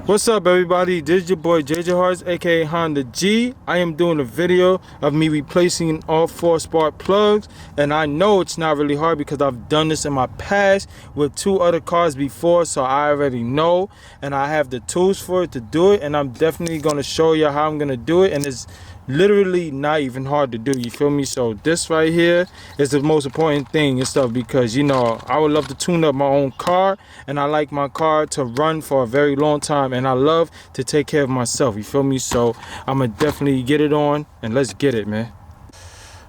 What's up, everybody? This is your boy JJ Hearts, aka Honda G. I am doing a video of me replacing all 4 spark plugs, and I know it's not really hard because I've done this in my past with 2 other cars before, so I already know and I have the tools for it to do it, and I'm definitely going to show you how I'm going to do it, and it's literally not even hard to do, you feel me? So this right here is the most important thing and stuff, because you know I would love to tune up my own car, and I like my car to run for a very long time, and I love to take care of myself, you feel me? So I'm gonna definitely get it on, and let's get it, man.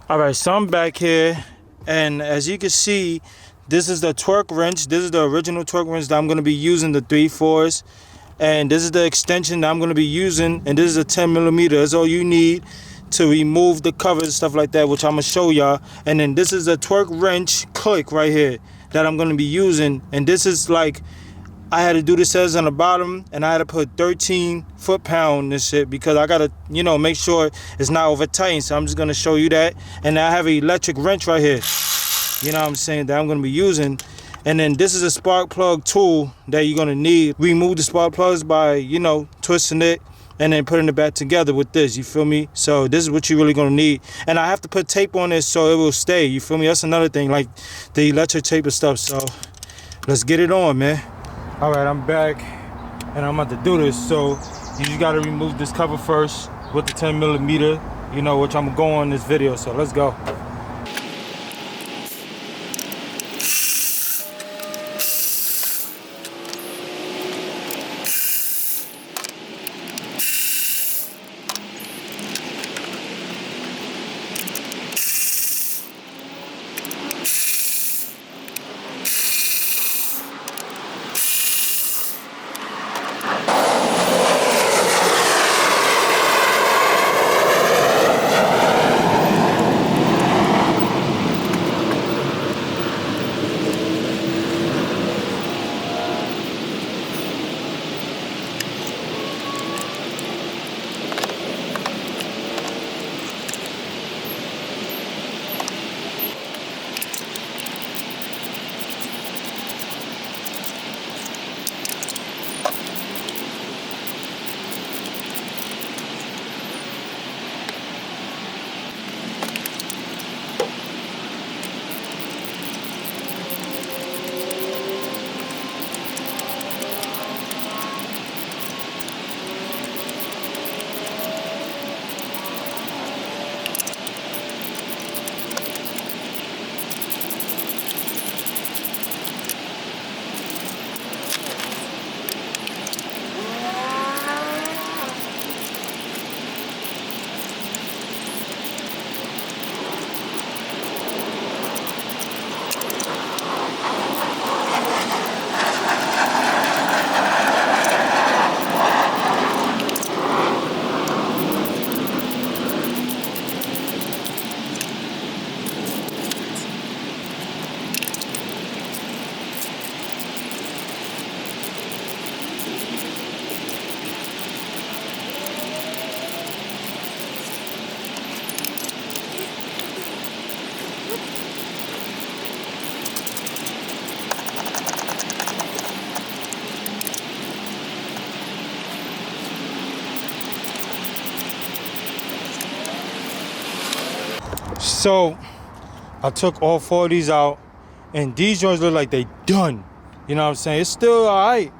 All right, so I'm back here, and as you can see, this is the torque wrench. This is the original torque wrench that I'm going to be using, the 3/4s. And this is the extension that I'm going to be using, and this is a 10mm. That's all you need to remove the covers and stuff like that, which I'm going to show y'all. And then this is a torque wrench click right here that I'm going to be using, and this is like, I had to do this as on the bottom, and I had to put 13 foot-pound this shit because I gotta, you know, make sure it's not over tight. So I'm just gonna show you that. And I have an electric wrench right here, you know what I'm saying, that I'm gonna be using. And then this is a spark plug tool that you're gonna need. Remove the spark plugs by, you know, twisting it and then putting it back together with this, you feel me? So this is what you're really gonna need. And I have to put tape on this so it will stay, you feel me? That's another thing, like the electric tape and stuff. So let's get it on, man. All right, I'm back and I'm about to do this. So you just gotta remove this cover first with the 10mm, you know, which I'm gonna go on this video. So let's go. So I took all 4 of these out, and these joints look like they done. You know what I'm saying? It's still alright,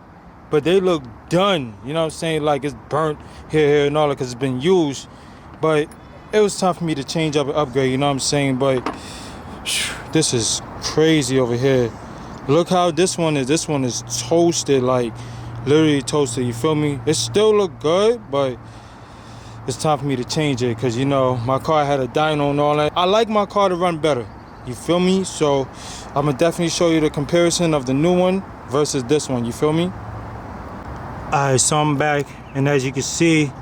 but they look done. You know what I'm saying? Like it's burnt here, and all that because it's been used. But it was time for me to change up and upgrade. You know what I'm saying? But this is crazy over here. Look how this one is. This one is toasted, like literally toasted. You feel me? It still look good, but it's time for me to change it because, you know, my car had a dyno and all that. I like my car to run better, you feel me? So I'm gonna definitely show you the comparison of the new one versus this one, you feel me? Alright, so I'm back, and as you can see,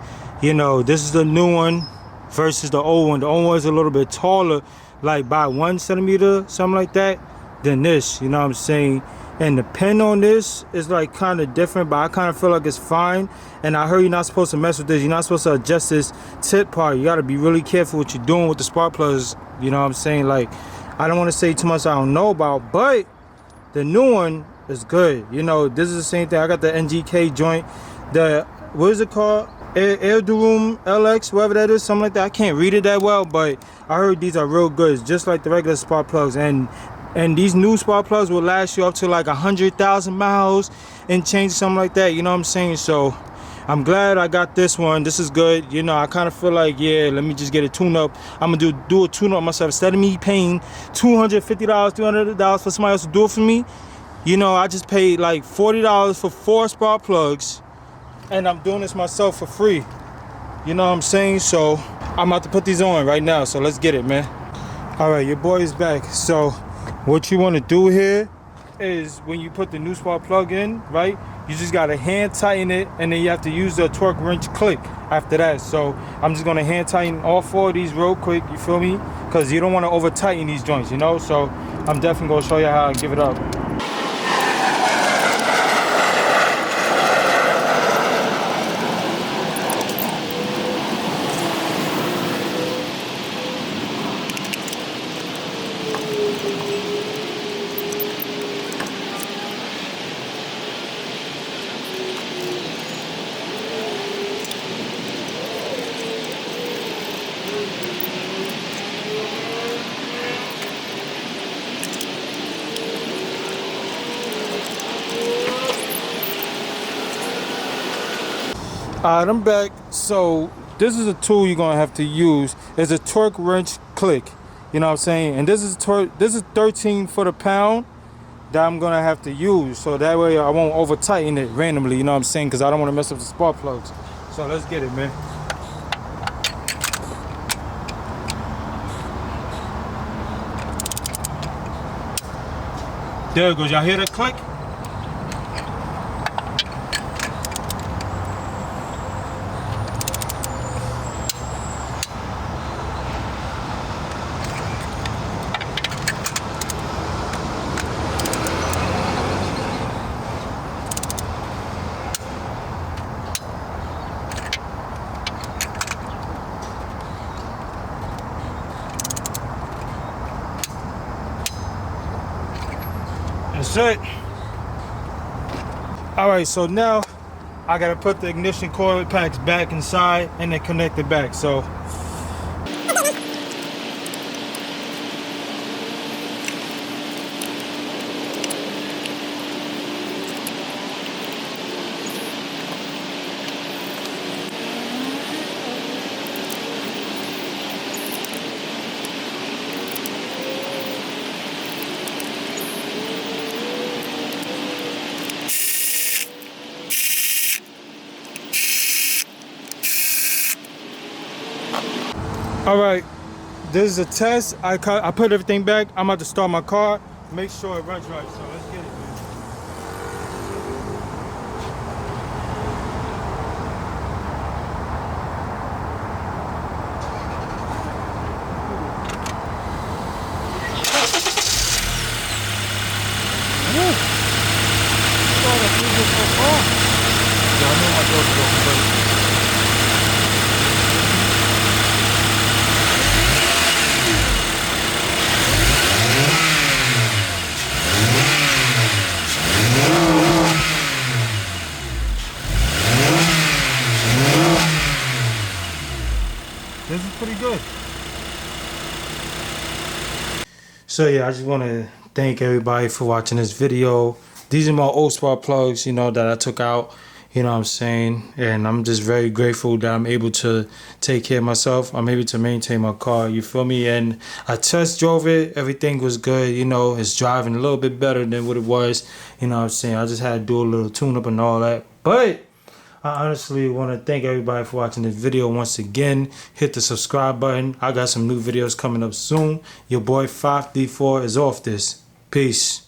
you know, this is the new one versus the old one. The old one is a little bit taller, like by 1 centimeter, something like that, than this, you know what I'm saying? And the pin on this is like kind of different, but I kind of feel like it's fine. And I heard you're not supposed to mess with this. You're not supposed to adjust this tip part. You got to be really careful what you're doing with the spark plugs. You know what I'm saying? Like, I don't want to say too much I don't know about, but the new one is good. You know, this is the same thing. I got the NGK joint the, what is it called? Airdurum LX, whatever that is, something like that. I can't read it that well, but I heard these are real good, just like the regular spark plugs. And these new spark plugs will last you up to like 100,000 miles and change, something like that. You know what I'm saying? So I'm glad I got this one. This is good. You know, I kind of feel like, yeah, let me just get a tune-up. I'm gonna do a tune-up myself instead of me paying $250, $300 for somebody else to do it for me. You know, I just paid like $40 for 4 spark plugs, and I'm doing this myself for free. You know what I'm saying? So I'm about to put these on right now. So let's get it, man. All right, your boy is back. So what you want to do here is when you put the new spark plug in, right, you just got to hand tighten it, and then you have to use the torque wrench click after that. So I'm just going to hand tighten all 4 of these real quick, you feel me? Because you don't want to over tighten these joints, you know? So I'm definitely going to show you how I give it up. Alright, I'm back. So this is a tool you're gonna have to use. It's a torque wrench click. You know what I'm saying? And this is 13 for the pound that I'm gonna have to use. So that way I won't over tighten it randomly, you know what I'm saying? Because I don't want to mess up the spark plugs. So let's get it, man. There it goes. Y'all hear that click? That's it. All right, so now I gotta put the ignition coil packs back inside and then connect it back. So all right, this is a test. I put everything back. I'm about to start my car, make sure it runs right. So let's get it, man. Woo. Yeah, I know my door's open, but this is pretty good. So yeah, I just want to thank everybody for watching this video. These are my old spark plugs, you know, that I took out, you know what I'm saying? And I'm just very grateful that I'm able to take care of myself. I'm able to maintain my car, you feel me? And I test drove it. Everything was good, you know. It's driving a little bit better than what it was, you know what I'm saying? I just had to do a little tune-up and all that. But I honestly want to thank everybody for watching this video once again. Hit the subscribe button. I got some new videos coming up soon. Your boy 5D4 is off this. Peace.